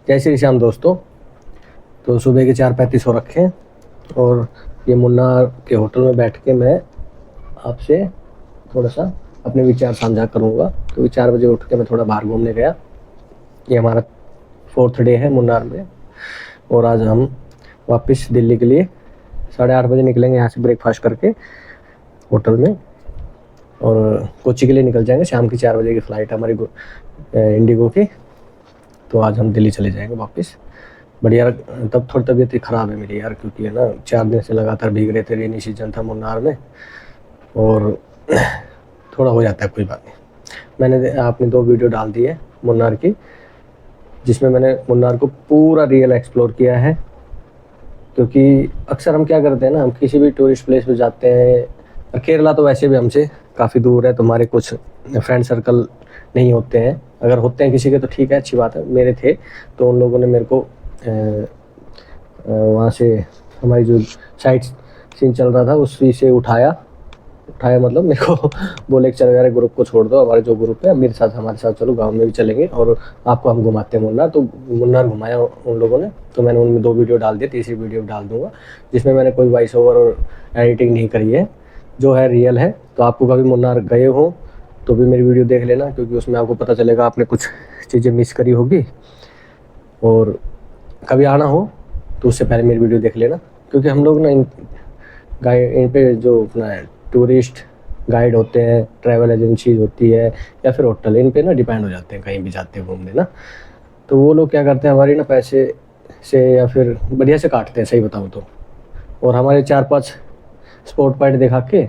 जय श्री श्याम दोस्तों। तो सुबह के 4:35 हो रखे हैं और ये मुन्नार के होटल में बैठ के मैं आपसे थोड़ा सा अपने विचार साझा करूँगा। क्योंकि 4 बजे उठ के मैं थोड़ा बाहर घूमने गया। ये हमारा 4th डे है मुन्नार में और आज हम वापस दिल्ली के लिए 8:30 बजे निकलेंगे यहाँ से ब्रेकफास्ट करके होटल में और कोच्चि के लिए निकल जाएंगे। शाम की 4 बजे की फ़्लाइट हमारी इंडिगो की। तो आज हम दिल्ली चले जाएंगे वापस। बढ़िया। तब थोड़ी तबीयत ख़राब है मेरी यार, क्योंकि है ना 4 दिन से लगातार भीग रहे थे। रेनी सीजन था मुन्नार में और थोड़ा हो जाता है, कोई बात नहीं। मैंने आपने 2 वीडियो डाल दी है मुन्नार की, जिसमें मैंने मुन्नार को पूरा रियल एक्सप्लोर किया है। क्योंकि अक्सर हम क्या करते हैं ना, हम किसी भी टूरिस्ट प्लेस पे जाते हैं, और केरला तो वैसे भी हमसे काफ़ी दूर है, तो हमारे कुछ फ्रेंड सर्कल नहीं होते हैं। अगर होते हैं किसी के तो ठीक है, अच्छी बात है। मेरे थे तो उन लोगों ने मेरे को वहाँ से हमारी जो साइट सीन चल रहा था उसी से उठाया मतलब मेरे को बोले कि चलो यार ग्रुप को छोड़ दो, हमारे जो ग्रुप है मेरे साथ, हमारे साथ चलो, गांव में भी चलेंगे और आपको हम घुमाते हैं मुन्नार। तो मुन्नार घुमाया उन लोगों ने। तो मैंने उनमें 2 वीडियो डाल दिए, तीसरी वीडियो डाल दूंगा जिसमें मैंने कोई वॉइस ओवर और एडिटिंग नहीं करी है, जो है रियल है। तो आपको कभी मुन्नार गए हो तो भी मेरी वीडियो देख लेना, क्योंकि उसमें आपको पता चलेगा आपने कुछ चीज़ें मिस करी होगी। और कभी आना हो तो उससे पहले मेरी वीडियो देख लेना, क्योंकि हम लोग ना इन पे जो अपना टूरिस्ट गाइड होते हैं, ट्रैवल एजेंसीज होती है या फिर होटल, इन पे ना डिपेंड हो जाते हैं कहीं भी जाते हैं घूमने ना। तो वो लोग क्या करते हैं, हमारी ना पैसे से या फिर बढ़िया से काटते हैं, सही बताऊँ तो। और हमारे 4-5 स्पॉट पॉइंट दिखा के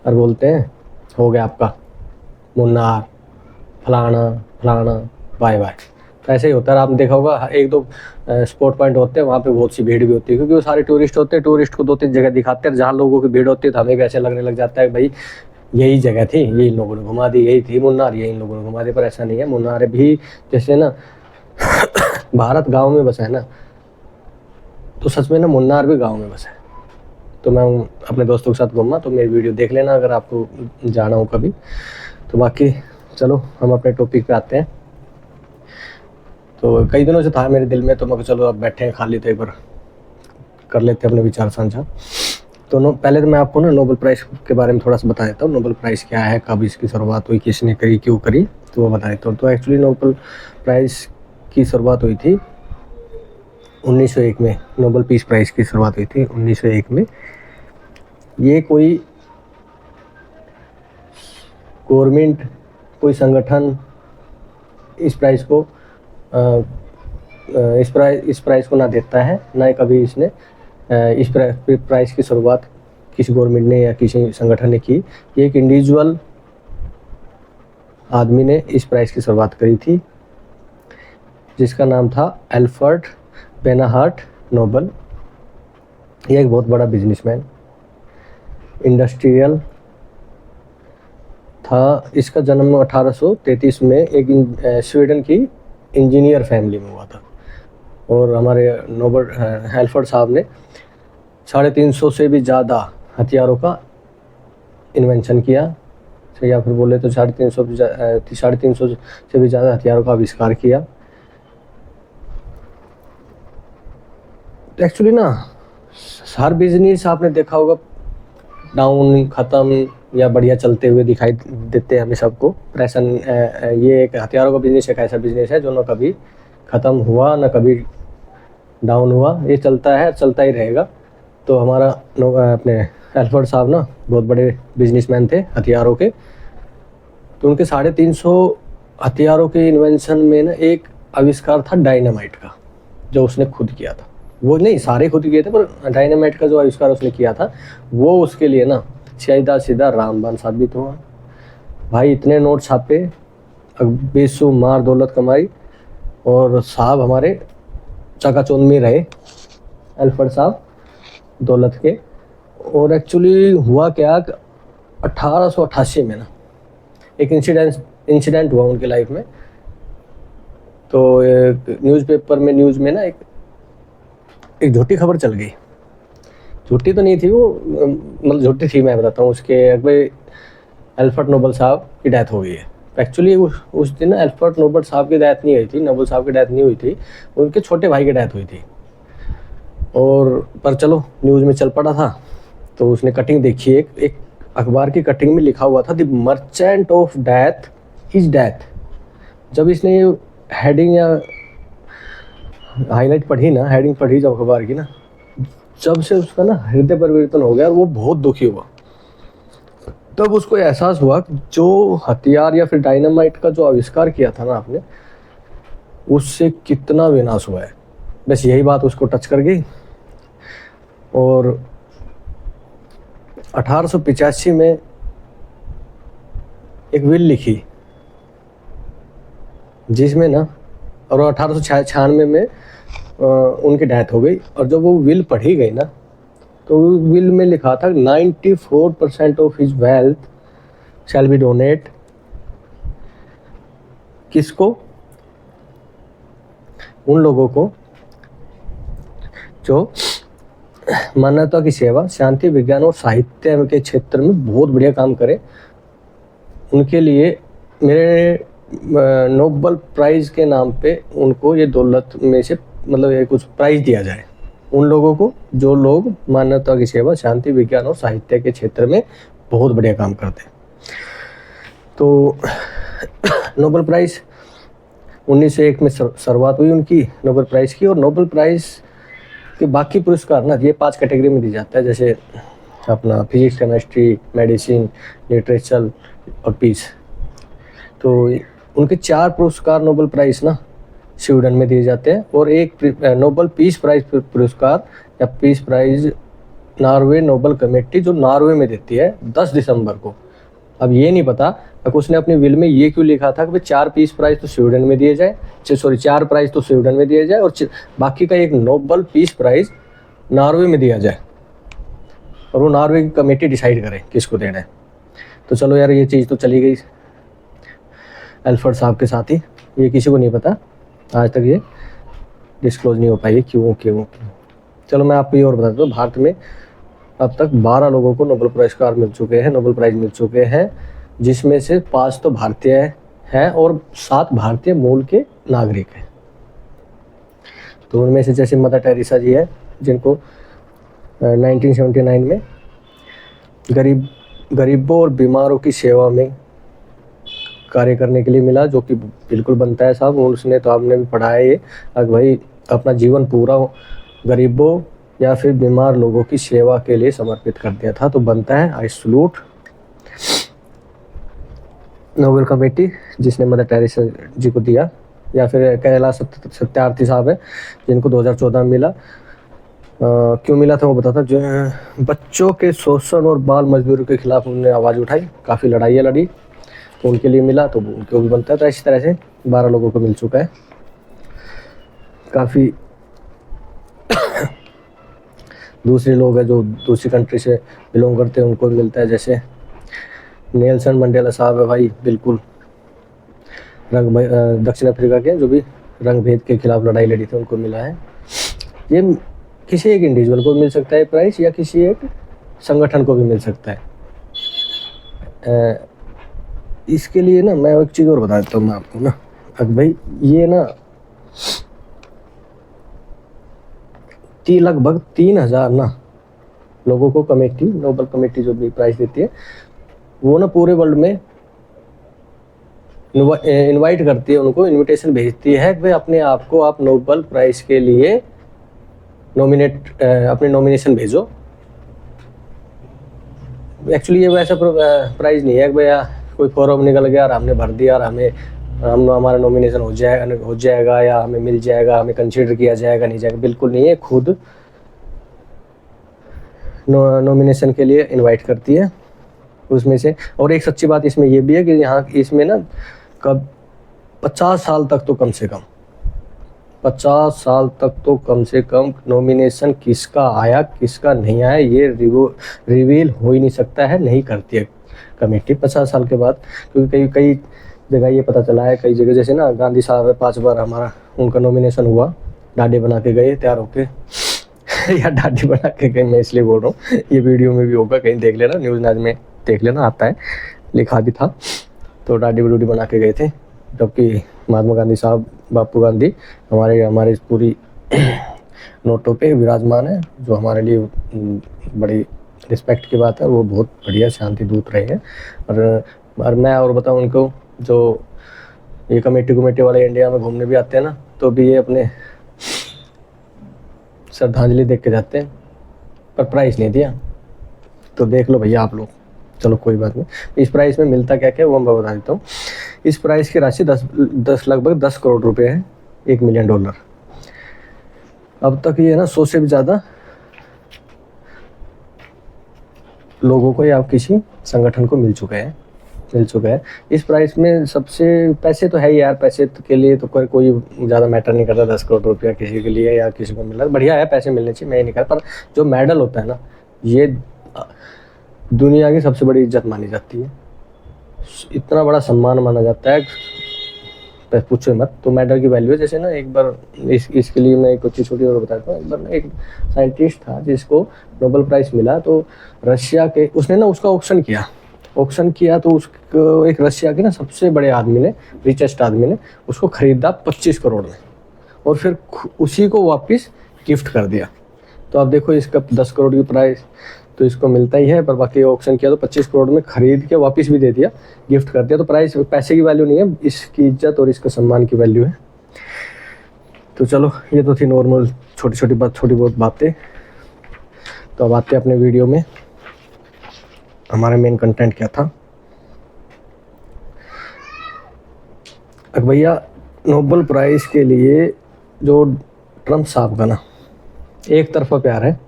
और बोलते हैं हो गया आपका मुन्नार, फलाना फलाना, बाय बाय। तो ऐसे ही होता है। आपने देखा होगा 1-2 स्पॉट पॉइंट होते हैं, वहाँ पे बहुत सी भीड़ भी होती है, क्योंकि वो सारे टूरिस्ट होते हैं। टूरिस्ट को 2-3 जगह दिखाते हैं जहाँ लोगों की भीड़ होती है, तो हमें भी ऐसे लगने लग जाता है भाई यही जगह थी, यही लोगों ने घुमा दी, यही थी मुन्नार, यही लोगों ने घुमा दी। पर ऐसा नहीं है। मुन्नार भी जैसे ना भारत गाँव में बसा है ना, तो सच में ना मुन्नार भी गाँव में बसा है। तो मैं अपने दोस्तों के साथ घूमा, तो मेरी वीडियो देख लेना अगर आपको जाना हो कभी। तो बाकी चलो हम अपने टॉपिक पे आते हैं। तो कई दिनों से था मेरे दिल में, तो मैं चलो अब बैठे हैं खाली, तो एक बार कर लेते हैं अपने विचार साझा। तो पहले तो मैं आपको ना नोबेल प्राइज़ के बारे में थोड़ा सा बता देता हूँ। नोबेल प्राइज़ क्या है, कब इसकी शुरुआत हुई, किसने करी, क्यों करी, तो वो बता देता हूँ। तो एक्चुअली नोबेल प्राइज़ की शुरुआत हुई थी 1901 में। नोबेल पीस प्राइज़ की शुरुआत हुई थी 1901 में। ये कोई गवर्नमेंट, कोई संगठन इस प्राइज़ को इस प्राइज़ को ना देता है, ना ही कभी इसने इस प्राइज़ की शुरुआत किसी गवर्नमेंट ने या किसी संगठन ने की। ये एक इंडिविजुअल आदमी ने इस प्राइज़ की शुरुआत करी थी, जिसका नाम था एल्फ्रेड बेनाहार्ट नोबल। ये एक बहुत बड़ा बिजनेसमैन, इंडस्ट्रियल था। इसका जन्म 1833 में एक स्वीडन की इंजीनियर फैमिली में हुआ था। और हमारे नोबल एल्फ्रेड साहब ने 350 से भी ज़्यादा हथियारों का इन्वेंशन किया, या फिर बोले तो 350 से भी ज़्यादा हथियारों का आविष्कार किया। तो एक्चुअली ना हर बिजनेस आपने देखा होगा डाउन, ख़त्म या बढ़िया चलते हुए दिखाई देते हैं हमें सबको। ऐसा ये एक हथियारों का बिजनेस एक ऐसा बिजनेस है जो ना कभी ख़त्म हुआ ना कभी डाउन हुआ, ये चलता है, चलता ही रहेगा। तो हमारा अपने एल्फ्रेड साहब ना बहुत बड़े बिजनेसमैन थे हथियारों के। तो उनके 350 हथियारों के इन्वेंशन में ना एक आविष्कार था डायनामाइट का, जो उसने खुद किया था। वो नहीं, सारे खुद किए थे, पर डायनामाइट का जो आविष्कार उसने किया था वो उसके लिए ना सीधा रामबाण साबित हुआ। भाई इतने नोट छापे, बेशुमार दौलत कमाई, और साहब हमारे चकाचौंध में रहे एल्फ्रेड साहब दौलत के। और एक्चुअली हुआ क्या, 1888 में ना एक इंसिडेंट हुआ उनके लाइफ में। तो न्यूज़पेपर में, न्यूज़ में ना एक झूठी खबर चल गई। झूठी तो नहीं थी वो, मतलब झूठी थी, मैं बताता हूँ। उसके अगले एल्फ्रेड नोबल साहब की डेथ हो गई है। एक्चुअली उस दिन ना एल्फ्रेड नोबल साहब की डेथ नहीं हुई थी, नोबल साहब की डेथ नहीं हुई थी, उनके छोटे भाई की डेथ हुई थी। और पर चलो न्यूज़ में चल पड़ा था, तो उसने कटिंग देखी, एक अखबार की कटिंग में लिखा हुआ था the merchant of death is death. जब इसने ये हेडिंग या हाईलाइट पढ़ी ना, हेडिंग पढ़ी जब अखबार की ना, जब से उसका ना हृदय परिवर्तन हो गया और वो बहुत दुखी हुआ। तब उसको एहसास हुआ कि जो हथियार या फिर डायनामाइट का जो आविष्कार किया था ना आपने, उससे कितना विनाश हुआ है। बस यही बात उसको टच कर गई। और 1885 में एक विल लिखी जिसमें ना, और 1896 में उनकी डेथ हो गई। और जब वो विल पढ़ी गई ना, तो विल में लिखा था 94% of his wealth shall be donate. किसको? उन लोगों को जो मानवता की सेवा, शांति, विज्ञान और साहित्य के क्षेत्र में बहुत बढ़िया काम करे, उनके लिए मेरे नोबल प्राइज के नाम पे उनको ये दौलत में से मतलब ये कुछ प्राइज दिया जाए उन लोगों को जो लोग मानवता की सेवा, शांति, विज्ञान और साहित्य के क्षेत्र में बहुत बढ़िया काम करते हैं। तो नोबल प्राइज 1901 में शुरुआत हुई उनकी नोबल प्राइज की। और नोबल प्राइज के बाकी पुरस्कार ना ये 5 कैटेगरी में दी जाता है, जैसे अपना फिजिक्स, केमिस्ट्री, मेडिसिन, लिटरेचर और पीस। तो उनके 4 पुरस्कार नोबल प्राइज ना स्वीडन में दिए जाते हैं, और एक नोबल पीस प्राइज पुरस्कार या peace prize Norway Nobel committee जो नॉर्वे में देती है 10 दिसंबर को। अब ये नहीं पता कि उसने अपनी विल में ये क्यों लिखा था कि 4 पीस प्राइज तो स्वीडन में दिए जाए, 4 प्राइज तो स्वीडन में दिया जाए और बाकी का एक नोबल पीस प्राइज नॉर्वे में दिया जाए, और वो नॉर्वे की कमेटी डिसाइड करे किसको देना है। तो चलो यार, ये चीज़ तो चली गई एल्फ्रेड साहब के साथ ही, ये किसी को नहीं पता आज तक, ये डिस्क्लोज नहीं हो पाई क्यों। चलो मैं आपको ये और बता दूँ, भारत में अब तक 12 लोगों को नोबल पुरस्कार मिल चुके हैं, नोबल प्राइज मिल चुके हैं, जिसमें से 5 तो भारतीय हैं और 7 भारतीय मूल के नागरिक हैं। तो उनमें से जैसे मदर टेरेसा जी है, जिनको 1979 में गरीबों और बीमारों की सेवा में कार्य करने के लिए मिला, जो कि बिल्कुल बनता है साहब। उसने तो आपने भी पढ़ा है ये, अगर भाई अपना जीवन पूरा गरीबों या फिर बीमार लोगों की सेवा के लिए समर्पित कर दिया था, तो बनता है आई सलूट नोबेल कमेटी जिसने मदर टेरेसा जी को दिया। या फिर कैलाश सत्यार्थी साहब है, जिनको 2014 में मिला। क्यों मिला था वो बताता, जो बच्चों के शोषण और बाल मजदूरी के खिलाफ उन्होंने आवाज़ उठाई, काफ़ी लड़ाइयाँ लड़ी, तो उनके लिए मिला, तो उनको भी बनता था। इसी तरह से 12 लोगों को मिल चुका है। काफ़ी दूसरे लोग हैं जो दूसरी कंट्री से बिलोंग करते हैं, उनको भी मिलता है। जैसे नेल्सन मंडेला साहब है भाई, बिल्कुल दक्षिण अफ्रीका के, जो भी रंग भेद के खिलाफ लड़ाई लड़ी थी, उनको मिला है। ये किसी एक इंडिविजुअल को मिल सकता है प्राइज, या किसी एक संगठन को भी मिल सकता है। इसके लिए ना मैं एक चीज़ और बता देता हूँ मैं आपको ना, अब भाई ये ना लगभग 3000 ना लोगों को कमेटी, नोबल कमेटी जो भी प्राइज देती है, वो ना पूरे वर्ल्ड में इनवाइट करती है, उनको इनविटेशन भेजती है कि भाई अपने आप को आप नोबल प्राइज के लिए अपने नॉमिनेशन भेजो। एक्चुअली ये वैसा प्राइज नहीं है कि भैया कोई फॉर्म निकल गया और हमने भर दिया और हमारा नॉमिनेशन हो जाएगा या हमें मिल जाएगा, हमें कंसीडर किया जाएगा नहीं जाएगा, बिल्कुल नहीं है। खुद नॉमिनेशन के लिए इनवाइट करती है उसमें से। और एक सच्ची बात इसमें ये भी है कि यहाँ इसमें ना कब 50 साल तक तो कम से कम 50 साल तक तो कम से कम नॉमिनेशन किसका आया किसका नहीं आया ये रिवील हो ही नहीं सकता है, नहीं करती है कमेटी 50 साल के बाद। क्योंकि कई जगह ये पता चला है, कई जगह जैसे ना गांधी साहब है, 5 बार हमारा उनका नॉमिनेशन हुआ, डाडे बना के गए तैयार होके या डाडी बना के गए, मैं इसलिए बोल रहा हूँ, ये वीडियो में भी होगा, कहीं देख लेना, न्यूज़ नाज में देख लेना, आता है, लिखा भी था। तो दाढ़ी वूढ़ी बना के गए थे, जबकि महात्मा गांधी साहब, बापू गांधी हमारे पूरी नोटों पे विराजमान है, जो हमारे लिए बड़ी रिस्पेक्ट की बात है। वो बहुत बढ़िया शांति दूत रहे हैं। और मैं और बताऊं उनको, जो ये कमेटी वाले इंडिया में घूमने भी आते हैं ना, तो भी ये अपने श्रद्धांजलि देख के जाते हैं, पर प्राइस नहीं दिया। तो देख लो भैया आप लोग। चलो कोई बात नहीं। इस प्राइस में मिलता क्या क्या वो मैं बता देता हूँ। इस प्राइस की राशि लगभग 10 करोड़ रुपए है, $1 मिलियन। अब तक ये ना 100 से भी ज़्यादा लोगों को या किसी संगठन को मिल चुका है। इस प्राइस में सबसे पैसे तो है ही यार, पैसे के लिए तो कोई ज़्यादा मैटर नहीं करता। 10 करोड़ रुपया किसी के लिए या किसी को मिला बढ़िया है, पैसे मिलने चाहिए, मैं ये नहीं कर। पर जो मेडल होता है ना, ये दुनिया की सबसे बड़ी इज्जत मानी जाती है, इतना बड़ा सम्मान माना जाता है, पूछो मत। तो मेडल की वैल्यू है। जैसे ना एक बार इसके लिए मैं एक चीज़ छोटी और बताता हूँ। एक बार ना एक साइंटिस्ट था जिसको नोबेल प्राइज़ मिला, तो रशिया के उसने ना उसका ऑक्शन किया तो उसको एक रशिया के ना सबसे बड़े आदमी ने, रिचेस्ट आदमी ने उसको ख़रीदा 25 करोड़ में, और फिर उसी को वापस गिफ्ट कर दिया। तो आप देखो इसका 10 करोड़ की प्राइस तो इसको मिलता ही है, पर बाकी ऑक्शन किया तो 25 करोड़ में खरीद के वापस भी दे दिया, गिफ्ट कर दिया। तो प्राइस पैसे की वैल्यू नहीं है, इसकी इज्जत और इसका सम्मान की वैल्यू है। तो चलो ये तो थी नॉर्मल छोटी बहुत बातें। तो अब आते हैं अपने वीडियो में, हमारा मेन कंटेंट क्या था। अब भैया नोबेल प्राइज़ के लिए जो ट्रम्प साहब का ना एक तरफा प्यार है,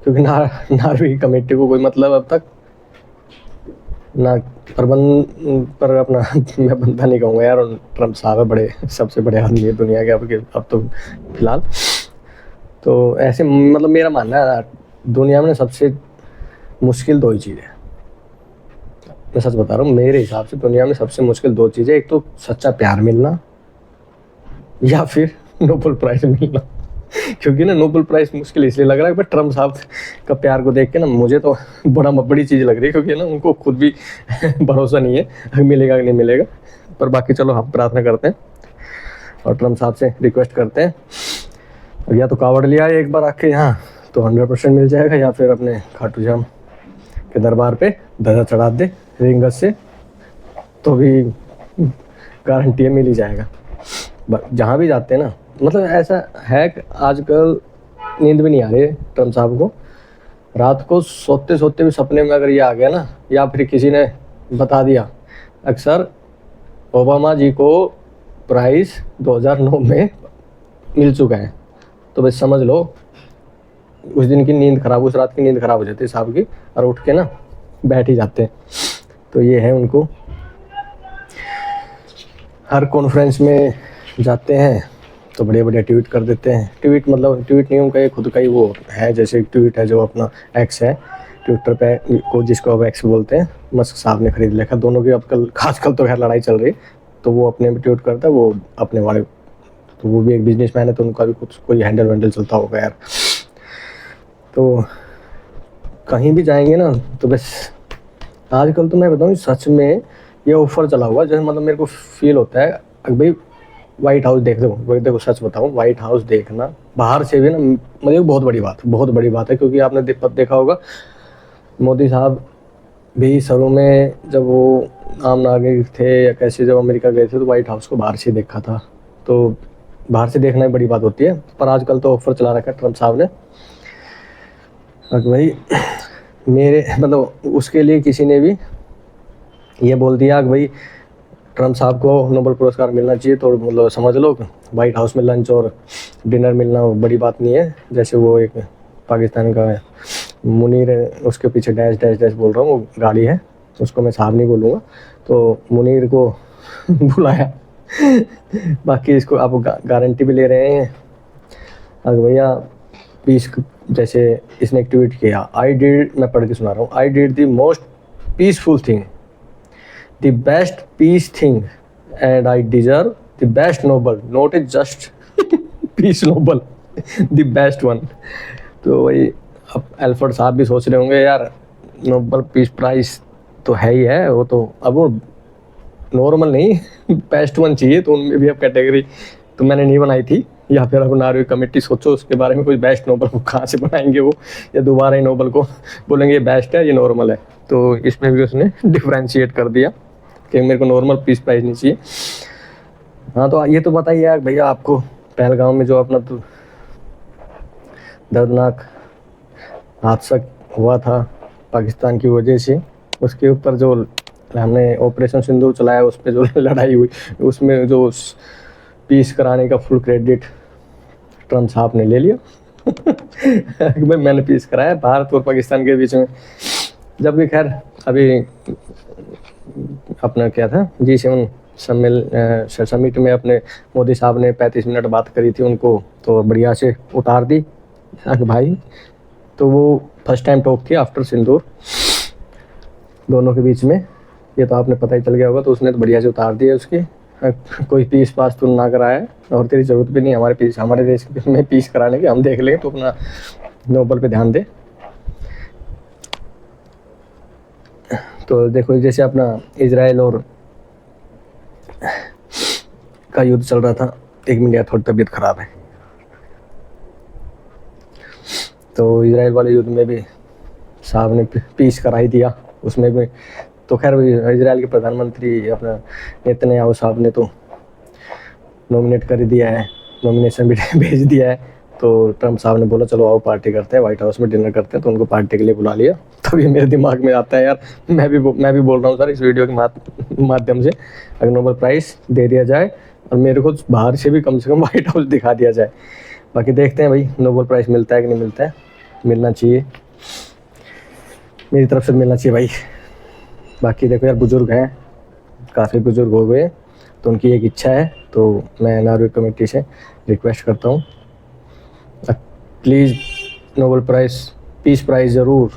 क्योंकि नार्वे कमेटी को कोई मतलब अब तक ना प्रबंध पर अपना मैं बंदा नहीं कहूँगा यार, ट्रम्प साहब है बड़े सबसे बड़े आदमी है दुनिया के अब तो फिलहाल। तो ऐसे मतलब मेरा मानना है दुनिया में सबसे मुश्किल 2 ही चीज़ है, मैं सच बता रहा हूँ। मेरे हिसाब से दुनिया में सबसे मुश्किल 2 चीज़ें, एक तो सच्चा प्यार मिलना या फिर नोबेल प्राइज़ मिलना। क्योंकि ना नोबेल प्राइज़ मुश्किल इसलिए लग रहा है, पर ट्रम्प साहब का प्यार को देख के ना मुझे तो बड़ी चीज़ लग रही है, क्योंकि ना उनको खुद भी भरोसा नहीं है मिलेगा कि नहीं मिलेगा। पर बाकी चलो हम प्रार्थना करते हैं और ट्रम्प साहब से रिक्वेस्ट करते हैं, या तो कावड़ लिया है एक बार आके यहाँ तो 100% मिल जाएगा, या फिर अपने खाटू श्याम के दरबार पे ध्वजा चढ़ा दे रिंगत से, तो भी गारंटी है मिल ही जाएगा। जहाँ भी जाते हैं ना, मतलब ऐसा है कि आजकल नींद भी नहीं आ रही है ट्रम्प साहब को। रात को सोते भी सपने में अगर ये आ गया ना, या फिर किसी ने बता दिया अक्सर ओबामा जी को प्राइज़ 2009 में मिल चुका है, तो बस समझ लो उस रात की नींद खराब हो जाती है साहब की, और उठ के ना बैठ ही जाते हैं। तो ये है, उनको हर कॉन्फ्रेंस में जाते हैं तो बढ़िया ट्वीट कर देते हैं। ट्वीट नहीं, उनका ये खुद का ही वो है। जैसे एक ट्वीट है जो अपना एक्स है ट्विटर पे को, जिसको अब एक्स बोलते हैं, मस्क साहब ने खरीद लिखा। दोनों की आजकल तो खैर लड़ाई चल रही, तो वो अपने में ट्वीट करता है, वो अपने वाले, तो वो भी एक बिजनेसमैन है, तो उनका भी कुछ कोई हैंडल चलता होगा यार। तो कहीं भी जाएंगे ना तो बस आजकल तो मैं बताऊँ सच में ये ऑफर चला हुआ, जैसे मतलब मेरे को फील होता है भाई व्हाइट हाउस देखो सच बताऊँ, व्हाइट हाउस देखना बाहर से भी ना मुझे बहुत बड़ी बात है। क्योंकि आपने देखा होगा मोदी साहब भी शुरू में जब वो आम नागरिक थे या कैसे जब अमेरिका गए थे तो व्हाइट हाउस को बाहर से देखा था, तो बाहर से देखना ही बड़ी बात होती है। पर आजकल तो ऑफर चला रखा है ट्रम्प साहब ने, भाई मेरे मतलब उसके लिए किसी ने भी ये बोल दिया कि भाई ट्रम्प साहब को नोबेल पुरस्कार मिलना चाहिए, तो मतलब समझ लो वाइट हाउस में लंच और डिनर मिलना बड़ी बात नहीं है। जैसे वो एक पाकिस्तान का मुनीर है, उसके पीछे डैश बोल रहा हूँ, वो गाड़ी है, उसको मैं साहब नहीं बोलूँगा, तो मुनीर को बुलाया। बाकी इसको आप गारंटी भी ले रहे हैं अगर भैया पीस, जैसे इसने एक ट्वीट किया, मैं पढ़ के सुना रहा हूँ, I did the most peaceful thing, the best peace thing, and I deserve the best Nobel, not just peace Nobel, the best one। तो वही अब एल्फर्ड साहब भी सोच रहे होंगे यार नोबेल पीस प्राइज तो है ही है वो तो। अब वो नॉर्मल नहीं बेस्ट वन चाहिए, तो उनमें भी अब कैटेगरी तो मैंने नहीं बनाई थी, या फिर अब नार्वे कमेटी सोचो उसके बारे में, कोई बेस्ट नोबल को कहाँ से बनाएंगे वो, या दोबारा ही नोबल को बोलेंगे ये बेस्ट है ये नॉर्मल है। तो इसमें भी उसने डिफ्रेंशिएट कर दिया कि मेरे को नॉर्मल पीस प्राइस नहीं चाहिए। हाँ तो ये तो बताइए यार भैया आपको, पहलगाम में जो अपना तो दर्दनाक हादसा हुआ था पाकिस्तान की वजह से, उसके ऊपर जो हमने ऑपरेशन सिंदूर चलाया उस पर जो लड़ाई हुई, उसमें जो पीस कराने का फुल क्रेडिट ट्रम्प साहब ने ले लिया भाई मैंने पीस कराया भारत और पाकिस्तान के बीच में। जबकि खैर अभी अपना क्या था G7 समिट में अपने मोदी साहब ने 35 मिनट बात करी थी, उनको तो बढ़िया से उतार दी भाई। तो वो फर्स्ट टाइम टॉक थी आफ्टर सिंदूर दोनों के बीच में, ये तो आपने पता ही चल गया होगा। तो उसने तो बढ़िया से उतार दिया उसकी, कोई पीस पास तो ना कराया और तेरी ज़रूरत भी नहीं हमारे पीस, हमारे देश में पीस कराने की, हम देख लेंगे, तो अपना नोबल पे ध्यान दे। तो देखो जैसे अपना इजराइल और का युद्ध चल रहा था, 1 मिनट यार थोड़ी तबीयत खराब है। तो इजराइल वाले युद्ध में भी साहब ने पीस करा ही दिया उसमें भी। तो खैर इजराइल के प्रधानमंत्री अपना नेतन्याहू साहब ने तो नॉमिनेट कर दिया है, नॉमिनेशन भी भेज दिया है। तो ट्रम्प साहब ने बोला चलो आओ पार्टी करते हैं, व्हाइट हाउस में डिनर करते हैं, तो उनको पार्टी के लिए बुला लिया। तभी मेरे दिमाग में आता है यार, मैं भी बोल रहा हूँ सर इस वीडियो के माध्यम से, अगर नोबल प्राइज़ दे दिया जाए और मेरे को बाहर से भी कम से कम व्हाइट हाउस दिखा दिया जाए। बाकी देखते हैं भाई नोबल प्राइज़ मिलता है कि नहीं मिलता है, मिलना चाहिए, मेरी तरफ से मिलना चाहिए भाई। बाकी देखो यार बुज़ुर्ग हैं, काफ़ी बुज़ुर्ग हो गए, तो उनकी एक इच्छा है, तो मैं नार्वे कमेटी से रिक्वेस्ट करता हूँ please Nobel prize peace prize ज़रूर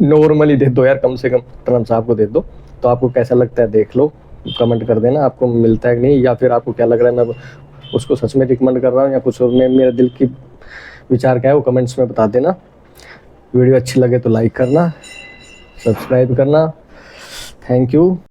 नॉर्मली दे दो यार, कम से कम ट्रम्प साहब को दे दो। तो आपको कैसा लगता है देख लो, कमेंट कर देना आपको मिलता है कि नहीं, या फिर आपको क्या लग रहा है मैं उसको सच में रिकमेंड कर रहा हूँ या कुछ और, मेरे दिल की विचार क्या है वो कमेंट्स में बता देना। वीडियो अच्छी लगे तो लाइक करना, सब्सक्राइब करना। Thank you.